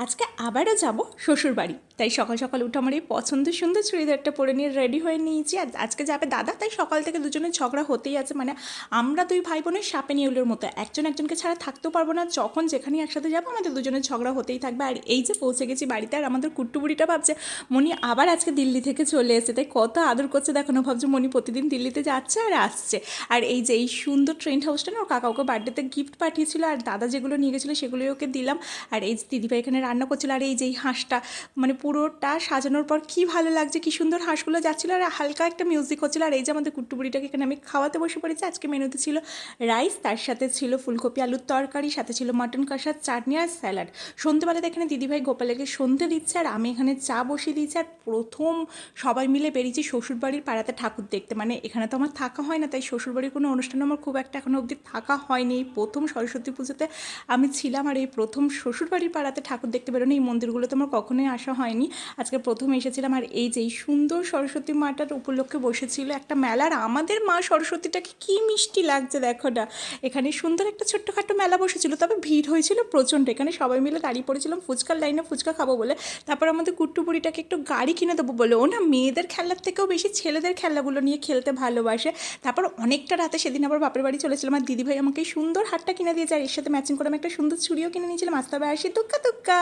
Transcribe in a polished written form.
আজকে আবারও যাব শ্বশুরবাড়ি, তাই সকাল সকাল উঠে আমার এই পছন্দের সুন্দর চুড়িদারটা পরে নিয়ে রেডি হয়ে নিয়েছি। আর আজকে যাবে দাদা, তাই সকাল থেকে দুজনের ঝগড়া হতেই আছে। মানে আমরা দুই ভাই বোনের সাপে নেউলের মতো, একজন একজনকে ছাড়া থাকতেও পারবো না। যখন যেখানে একসাথে যাবো আমাদের দুজনের ঝগড়া হতেই থাকবে। আর এই যে পৌঁছে গেছি বাড়িতে, আর আমাদের কুট্টু বুড়িটা ভাবছে মনি আবার আজকে দিল্লি থেকে চলে এসেছে, তাই কত আদর করছে দেখানো। ভাবছে মনি প্রতিদিন দিল্লিতে যাচ্ছে আর আসছে। আর এই যে এই সুন্দর ট্রেন্ট হাউসটা না ওর কাকা ওকে বার্থডেতে গিফট পাঠিয়েছিল, আর দাদা যেগুলো নিয়ে গেছিলো সেগুলোই ওকে দিলাম। আর এই যে দিদিভাই এখানে রান্না করছিল, আর এই যে এই হাঁসটা মানে পুরোটা সাজানোর পর কি ভালো লাগছে, কি সুন্দর হাঁসগুলো যাচ্ছিলো, আর হালকা একটা মিউজিক হচ্ছিলো। আর এই যে আমাদের কুট্টু বুড়িটাকে এখানে আমি খাওয়াতে বসে পড়েছি। আজকে মেনুতে ছিল রাইস, তার সাথে ছিল ফুলকপি আলুর তরকারি, সাথে ছিল মাটন কষার চাটনি আর স্যালাড। সন্ধ্যেবেলাতে এখানে দিদিভাই গোপালকে সন্ধে দিচ্ছে, আর আমি এখানে চা বসিয়ে দিয়েছি। আর প্রথম সবাই মিলে বেরিয়েছি শ্বশুরবাড়ির পাড়াতে ঠাকুর দেখতে। মানে এখানে তো আমার থাকা হয় না, তাই শ্বশুরবাড়ির কোনো অনুষ্ঠান আমার খুব একটা এখনো অবধি থাকা হয়নি। এই প্রথম সরস্বতী পুজোতে আমি ছিলাম, আর এই প্রথম শ্বশুরবাড়ির পাড়াতে ঠাকুর দেখতে বেরোনো। এই মন্দিরগুলোতে আমার কখনোই আসা হয়নি, আজকে প্রথম এসেছিলাম। আর এই যে এই সুন্দর সরস্বতী মাটার উপলক্ষে বসেছিল একটা মেলা, আর আমাদের মা সরস্বতীটাকে কি মিষ্টি লাগছে দেখো না। এখানে সুন্দর একটা ছোট্টখাটো মেলা বসেছিল, তবে ভিড় হয়েছিল প্রচণ্ড। এখানে সবাই মিলে দাঁড়িয়ে পড়েছিলাম ফুচকার লাইনে ফুচকা খাবো বলে। তারপর আমাদের কুট্টু বুড়িটাকে একটু গাড়ি কিনে দেবো বলে, ও না মেয়েদের খেলার থেকেও বেশি ছেলেদের খেলাগুলো নিয়ে খেলতে ভালোবাসে। তারপর অনেকটা রাতে সেদিন আবার বাপের বাড়ি চলেছিলাম, আর দিদিভাই আমাকে এই সুন্দর হারটা কিনে দিয়েছে, আর এর সাথে ম্যাচিং করে আমি একটা সুন্দর চুড়িও কিনে নিয়েছিলাম। আসতে হবে আসি, তুক্কা তুক্কা।